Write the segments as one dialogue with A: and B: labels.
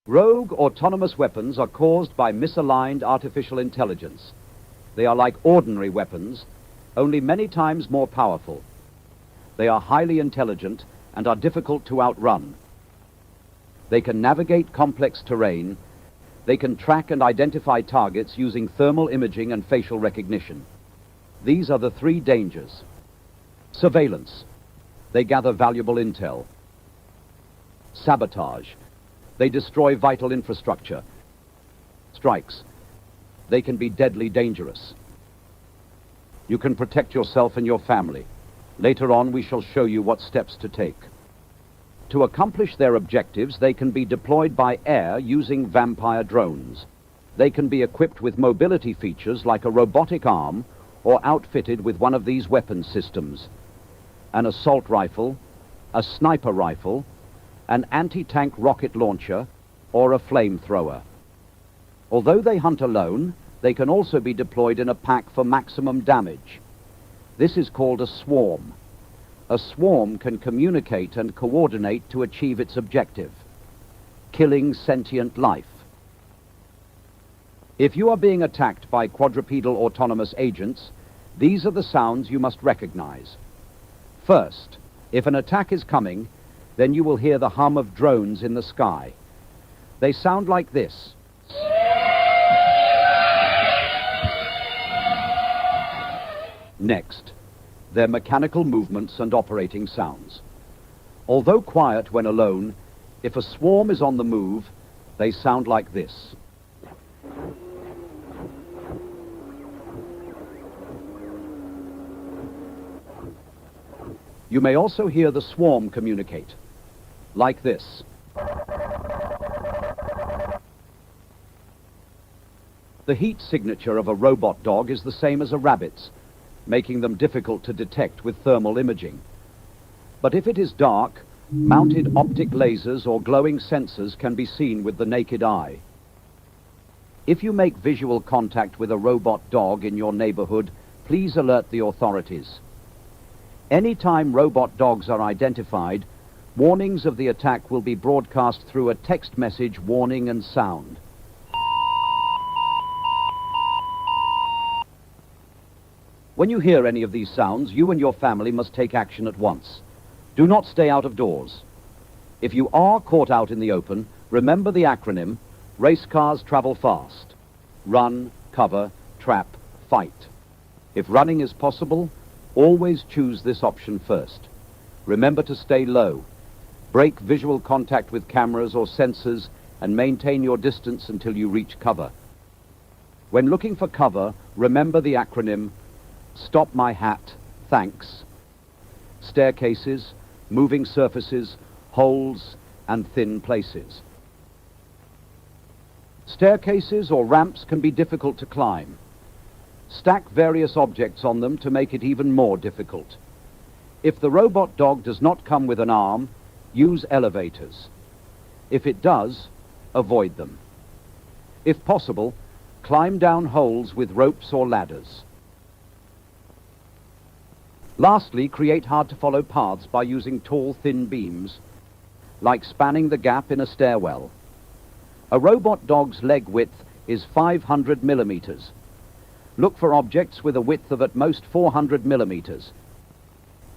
A: Rogue autonomous weapons are caused by misaligned artificial intelligence. They are like ordinary weapons, only many times more powerful. They are highly intelligent and are difficult to outrun. They can navigate complex terrain. They can track and identify targets using thermal imaging and facial recognition. These are the three dangers. Surveillance. They gather valuable intel. Sabotage. They destroy vital infrastructure. Strikes. They can be deadly dangerous. You can protect yourself and your family. Later on, we shall show you what steps to take. To accomplish their objectives, they can be deployed by air using vampire drones. They can be equipped with mobility features like a robotic arm or outfitted with one of these weapon systems: an assault rifle, a sniper rifle, an anti-tank rocket launcher, or a flamethrower. Although they hunt alone, they can also be deployed in a pack for maximum damage. This is called a swarm. A swarm can communicate and coordinate to achieve its objective: killing sentient life. If you are being attacked by quadrupedal autonomous agents, these are the sounds you must recognize. First, if an attack is coming, then you will hear the hum of drones in the sky. They sound like this. Next, their mechanical movements and operating sounds. Although quiet when alone, if a swarm is on the move, they sound like this. You may also hear the swarm communicate, like this. The heat signature of a robot dog is the same as a rabbit's, making them difficult to detect with thermal imaging. But if it is dark, mounted optic lasers or glowing sensors can be seen with the naked eye. If you make visual contact with a robot dog in your neighborhood, please alert the authorities. Anytime robot dogs are identified, warnings of the attack will be broadcast through a text message warning and sound. When you hear any of these sounds, you and your family must take action at once. Do not stay out of doors. If you are caught out in the open, remember the acronym: race cars travel fast. Run, cover, trap, fight. If running is possible, always choose this option first. Remember to stay low. Break visual contact with cameras or sensors and maintain your distance until you reach cover. When looking for cover, remember the acronym: stop my hat, thanks. Staircases, moving surfaces, holes, and thin places. Staircases or ramps can be difficult to climb. Stack various objects on them to make it even more difficult. If the robot dog does not come with an arm, use elevators. If it does, avoid them. If possible, climb down holes with ropes or ladders. Lastly, create hard-to-follow paths by using tall, thin beams, like spanning the gap in a stairwell. A robot dog's leg width is 500 millimeters. Look for objects with a width of at most 400 millimeters.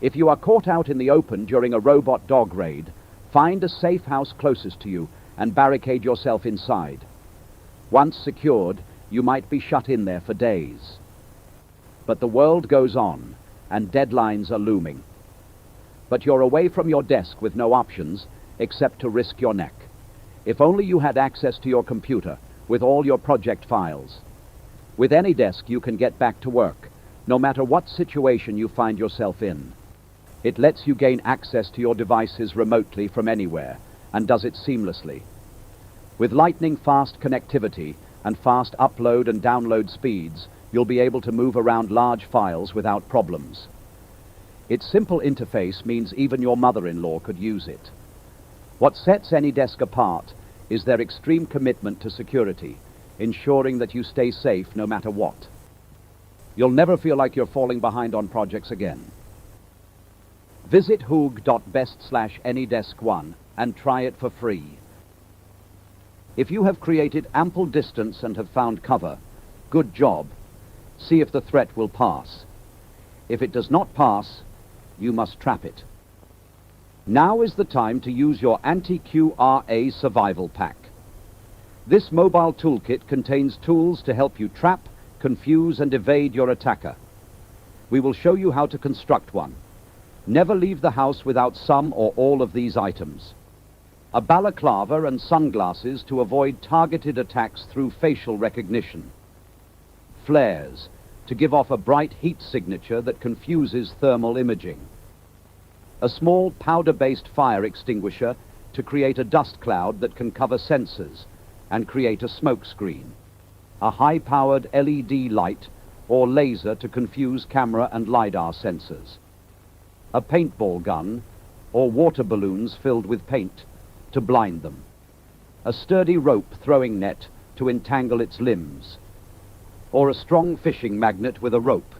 A: If you are caught out in the open during a robot dog raid, find a safe house closest to you and barricade yourself inside. Once secured, you might be shut in there for days. But the world goes on, and deadlines are looming. But you're away from your desk with no options except to risk your neck. If only you had access to your computer with all your project files. With any desk, you can get back to work, no matter what situation you find yourself in. It lets you gain access to your devices remotely from anywhere, and does it seamlessly. With lightning-fast connectivity and fast upload and download speeds, you'll be able to move around large files without problems. Its simple interface means even your mother-in-law could use it. What sets any desk apart is their extreme commitment to security, ensuring that you stay safe no matter what. You'll never feel like you're falling behind on projects again. Visit hoog.best/anydesk1 and try it for free. If you have created ample distance and have found cover, good job. See if the threat will pass. If it does not pass, you must trap it. Now is the time to use your anti-QRA survival pack. This mobile toolkit contains tools to help you trap, confuse, and evade your attacker. We will show you how to construct one. Never leave the house without some or all of these items. A balaclava and sunglasses to avoid targeted attacks through facial recognition. Flares to give off a bright heat signature that confuses thermal imaging. A small powder-based fire extinguisher to create a dust cloud that can cover sensors and create a smoke screen. A high-powered LED light or laser to confuse camera and LiDAR sensors. A paintball gun or water balloons filled with paint to blind them. A sturdy rope throwing net to entangle its limbs. Or a strong fishing magnet with a rope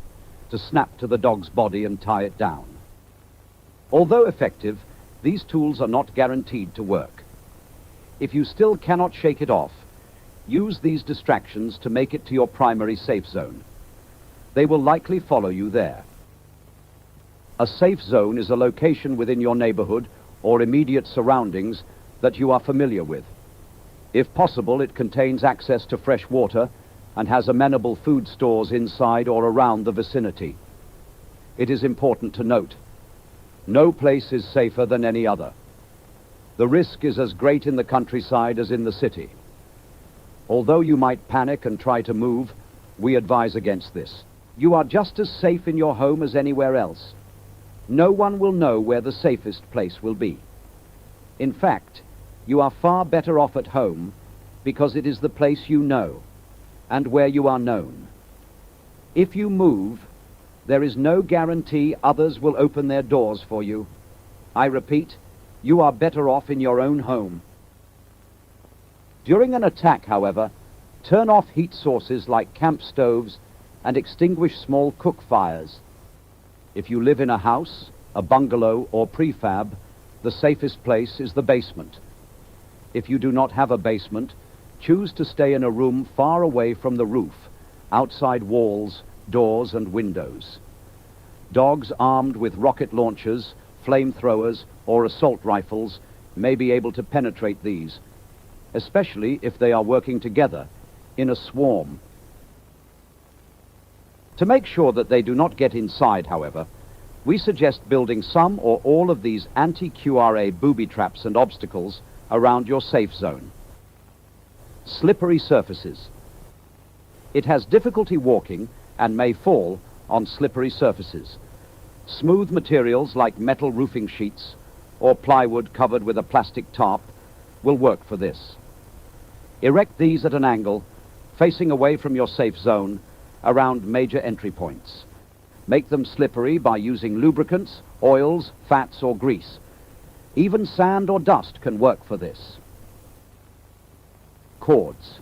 A: to snap to the dog's body and tie it down. Although effective, these tools are not guaranteed to work. If you still cannot shake it off, use these distractions to make it to your primary safe zone. They will likely follow you there. A safe zone is a location within your neighborhood or immediate surroundings that you are familiar with. If possible, it contains access to fresh water and has amenable food stores inside or around the vicinity. It is important to note, no place is safer than any other. The risk is as great in the countryside as in the city. Although you might panic and try to move, we advise against this. You are just as safe in your home as anywhere else. No one will know where the safest place will be. In fact, you are far better off at home because it is the place you know and where you are known. If you move, there is no guarantee others will open their doors for you. I repeat, you are better off in your own home. During an attack, however, turn off heat sources like camp stoves and extinguish small cook fires. If you live in a house, a bungalow, or prefab, the safest place is the basement. If you do not have a basement, choose to stay in a room far away from the roof, outside walls, doors, and windows. Dogs armed with rocket launchers, flamethrowers, or assault rifles may be able to penetrate these, especially if they are working together in a swarm. To make sure that they do not get inside, however, we suggest building some or all of these anti-QRA booby traps and obstacles around your safe zone. Slippery surfaces. It has difficulty walking and may fall on slippery surfaces. Smooth materials like metal roofing sheets or plywood covered with a plastic tarp will work for this. Erect these at an angle, facing away from your safe zone, around major entry points. Make them slippery by using lubricants, oils, fats, or grease. Even sand or dust can work for this. Cords.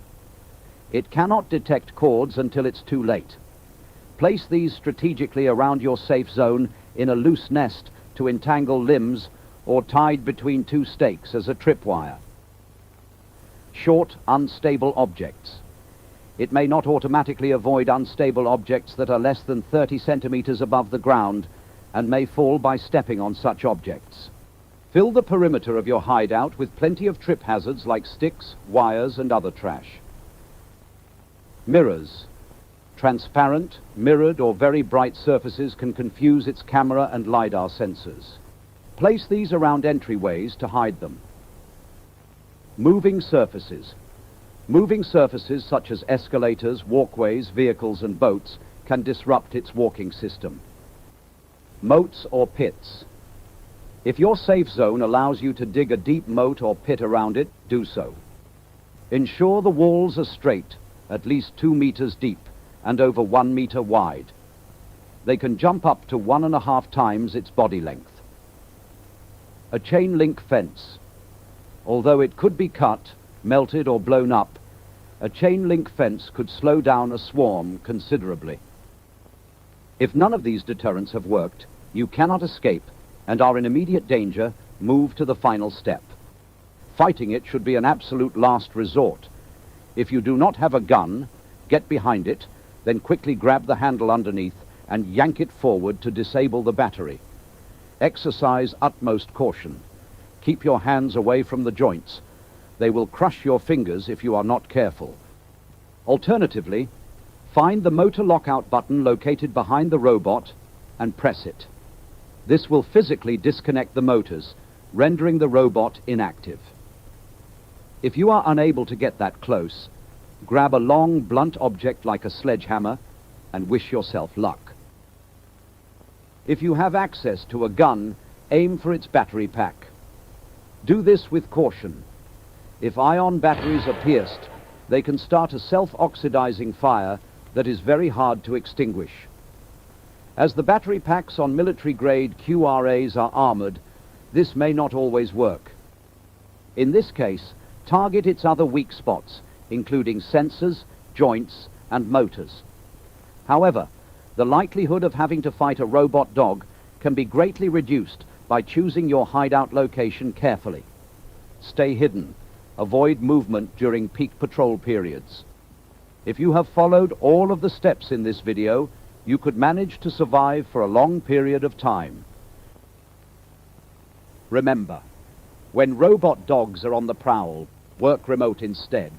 A: It cannot detect cords until it's too late. Place these strategically around your safe zone in a loose nest to entangle limbs or tied between two stakes as a tripwire. Short, unstable objects. It may not automatically avoid unstable objects that are less than 30 centimeters above the ground and may fall by stepping on such objects. Fill the perimeter of your hideout with plenty of trip hazards like sticks, wires, and other trash. Mirrors. Transparent, mirrored, or very bright surfaces can confuse its camera and LiDAR sensors. Place these around entryways to hide them. Moving surfaces. Moving surfaces such as escalators, walkways, vehicles, and boats can disrupt its walking system. Moats or pits. If your safe zone allows you to dig a deep moat or pit around it, do so. Ensure the walls are straight, at least 2 meters deep, and over 1 meter wide. They can jump up to 1.5 times its body length. A chain link fence. Although it could be cut, melted, or blown up, a chain link fence could slow down a swarm considerably. If none of these deterrents have worked, you cannot escape and are in immediate danger, move to the final step. Fighting it should be an absolute last resort. If you do not have a gun, get behind it, then quickly grab the handle underneath and yank it forward to disable the battery. Exercise utmost caution. Keep your hands away from the joints. They will crush your fingers if you are not careful. Alternatively, find the motor lockout button located behind the robot and press it. This will physically disconnect the motors, rendering the robot inactive. If you are unable to get that close, grab a long, blunt object like a sledgehammer and wish yourself luck. If you have access to a gun, aim for its battery pack. Do this with caution. If ion batteries are pierced, they can start a self-oxidizing fire that is very hard to extinguish. As the battery packs on military-grade QRAs are armored, this may not always work. In this case, target its other weak spots, including sensors, joints, and motors. However, the likelihood of having to fight a robot dog can be greatly reduced by choosing your hideout location carefully. Stay hidden. Avoid movement during peak patrol periods. If you have followed all of the steps in this video, you could manage to survive for a long period of time. Remember, when robot dogs are on the prowl, work remote instead.